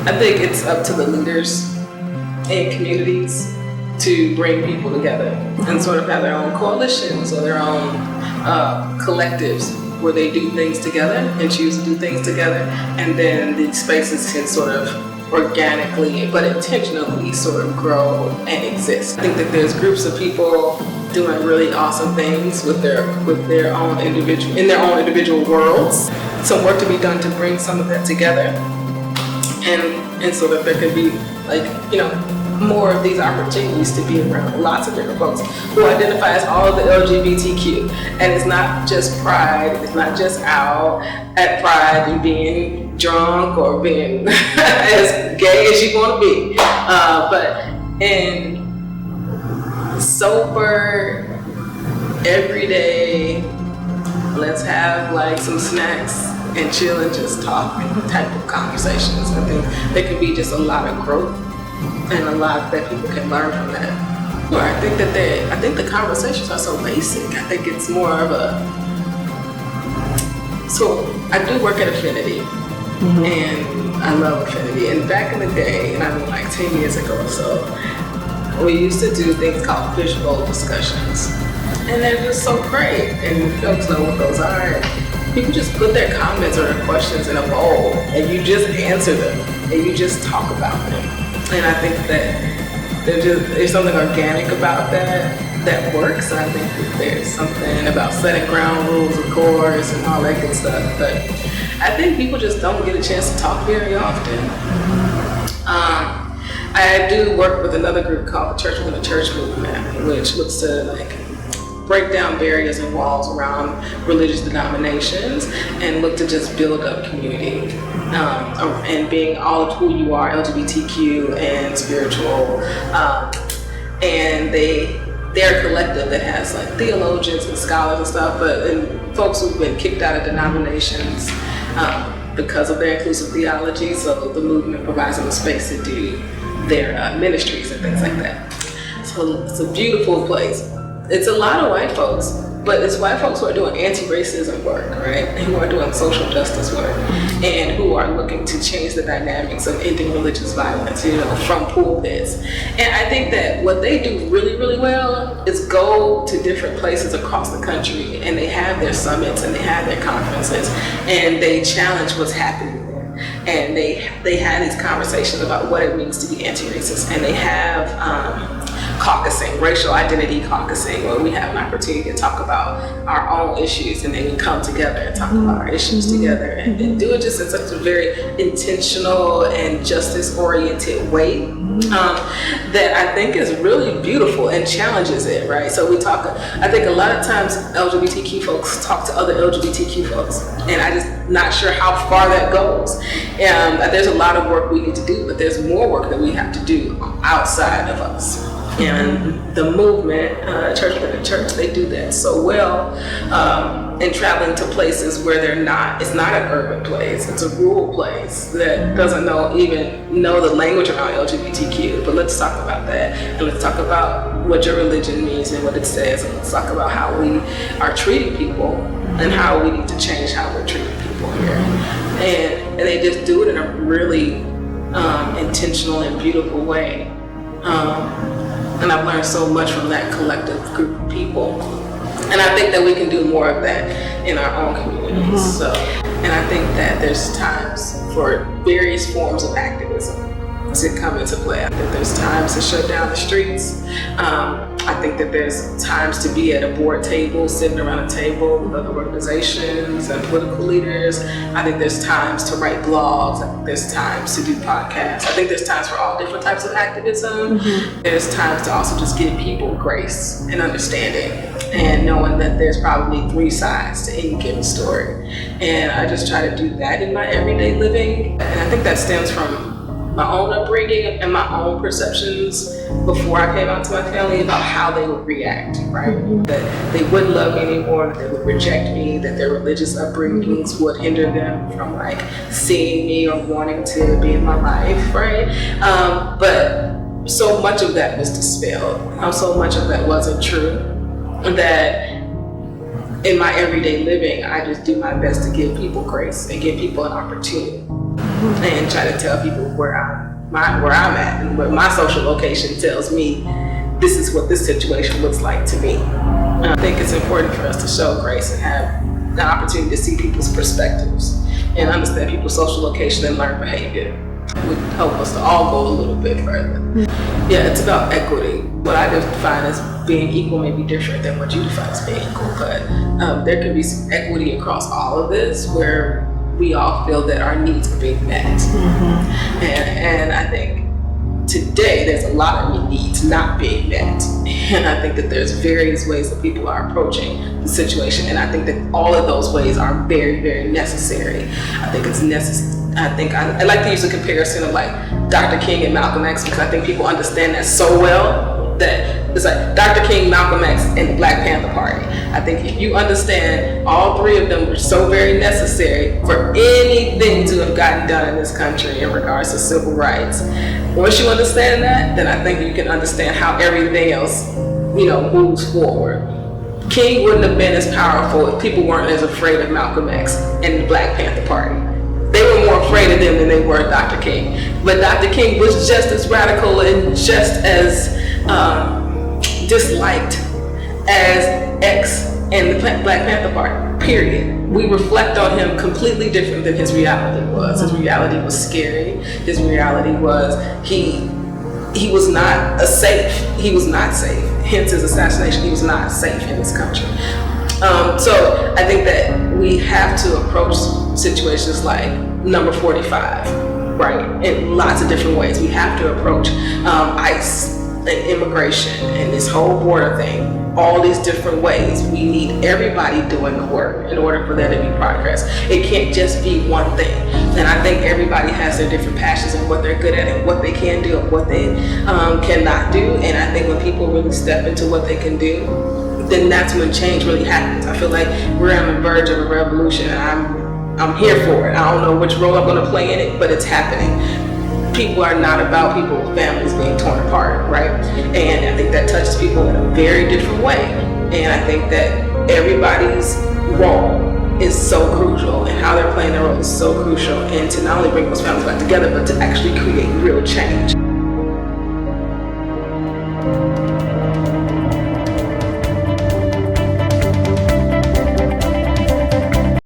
I think it's up to the leaders in communities to bring people together and sort of have their own coalitions or their own collectives where they do things together and choose to do things together, and then the spaces can sort of organically but intentionally sort of grow and exist. I think that there's groups of people doing really awesome things with their own individual worlds. Some work to be done to bring some of that together, and so that there could be more of these opportunities to be around lots of different folks who identify as all of the LGBTQ. And it's not just pride, it's not just out at pride and being drunk or being as gay as you want to be, but in sober, everyday, let's have like some snacks and chill and just talk type of conversations. I think there can be just a lot of growth and a lot that people can learn from that. Or I think the conversations are so basic. I think it's more of so I do work at Affinity, and I love Affinity. And back in the day, and I mean like 10 years ago or so, we used to do things called fishbowl discussions. And they're just so great. And folks know what those are. People just put their comments or their questions in a bowl, and you just answer them, and you just talk about them. And I think that there's something organic about that works. And I think that there's something about setting ground rules, of course, and all that good stuff. But I think people just don't get a chance to talk very often. I do work with another group called the Church Within the Church movement, which looks to break down barriers and walls around religious denominations and look to just build up community, and being all of who you are, LGBTQ and spiritual, and they're a collective that has like theologians and scholars and stuff, and folks who've been kicked out of denominations because of their inclusive theology. So the movement provides them a space to do their ministries and things like that. So it's a beautiful place. It's a lot of white folks, but it's white folks who are doing anti-racism work, right? And who are doing social justice work, and who are looking to change the dynamics of ending religious violence, from pulpits. And I think that what they do really, really well is go to different places across the country, and they have their summits and they have their conferences, and they challenge what's happening there. And they have these conversations about what it means to be anti-racist, and they have caucusing, racial identity caucusing, where we have an opportunity to talk about our own issues, and then we come together and talk about our issues together, and do it just in such a very intentional and justice-oriented way that I think is really beautiful and challenges it, right? So I think a lot of times LGBTQ folks talk to other LGBTQ folks, and I just not sure how far that goes. There's a lot of work we need to do, but there's more work that we have to do outside of us. And the movement, Church Within the Church, they do that so well, in traveling to places where it's not an urban place, it's a rural place that doesn't even know the language around LGBTQ. But let's talk about that, and let's talk about what your religion means and what it says, and let's talk about how we are treating people and how we need to change how we're treating people here. And they just do it in a really intentional and beautiful way. And I've learned so much from that collective group of people. And I think that we can do more of that in our own communities. So, and I think that there's times for various forms of activism to come into play. I think there's times to shut down the streets. I think that there's times to be at a board table, sitting around a table with other organizations and political leaders. I think there's times to write blogs. I think there's times to do podcasts. I think there's times for all different types of activism. There's times to also just give people grace and understanding, and knowing that there's probably 3 sides to any given story. And I just try to do that in my everyday living. And I think that stems from my own upbringing and my own perceptions before I came out to my family about how they would react, right? That they wouldn't love me anymore, that they would reject me, that their religious upbringings would hinder them from seeing me or wanting to be in my life, right? But so much of that was dispelled. So much of that wasn't true. That in my everyday living, I just do my best to give people grace and give people an opportunity and try to tell people where I'm at and where my social location tells me this is what this situation looks like to me. I think it's important for us to show grace and have the opportunity to see people's perspectives and understand people's social location and learn behavior. It would help us to all go a little bit further. Yeah, it's about equity. What I define as being equal may be different than what you define as being equal, but there can be some equity across all of this where we all feel that our needs are being met. And I think today there's a lot of needs not being met. And I think that there's various ways that people are approaching the situation. And I think that all of those ways are very, very necessary. I think it's necessary. I like to use a comparison of like Dr. King and Malcolm X, because I think people understand that so well that it's like Dr. King, Malcolm X, and the Black Panther Party. I think if you understand all three of them were so very necessary for anything to have gotten done in this country in regards to civil rights. Once you understand that, then I think you can understand how everything else, moves forward. King wouldn't have been as powerful if people weren't as afraid of Malcolm X and the Black Panther Party. They were more afraid of them than they were Dr. King. But Dr. King was just as radical and just as disliked as X and the Black Panther Party, period. We reflect on him completely different than his reality was. His reality was scary. His reality was he was not safe. He was not safe. Hence his assassination. He was not safe in this country. So I think that we have to approach situations like number 45, right, in lots of different ways. We have to approach ICE and immigration and this whole border thing, all these different ways. We need everybody doing the work in order for there to be progress. It can't just be one thing. And I think everybody has their different passions and what they're good at and what they can do and what they cannot do. And I think when people really step into what they can do, then that's when change really happens. I feel like we're on the verge of a revolution, and I'm here for it. I don't know which role I'm going to play in it, but it's happening. People are not about people's families being torn apart, right? And I think that touches people in a very different way. And I think that everybody's role is so crucial, and how they're playing their role is so crucial, and to not only bring those families back together, but to actually create real change.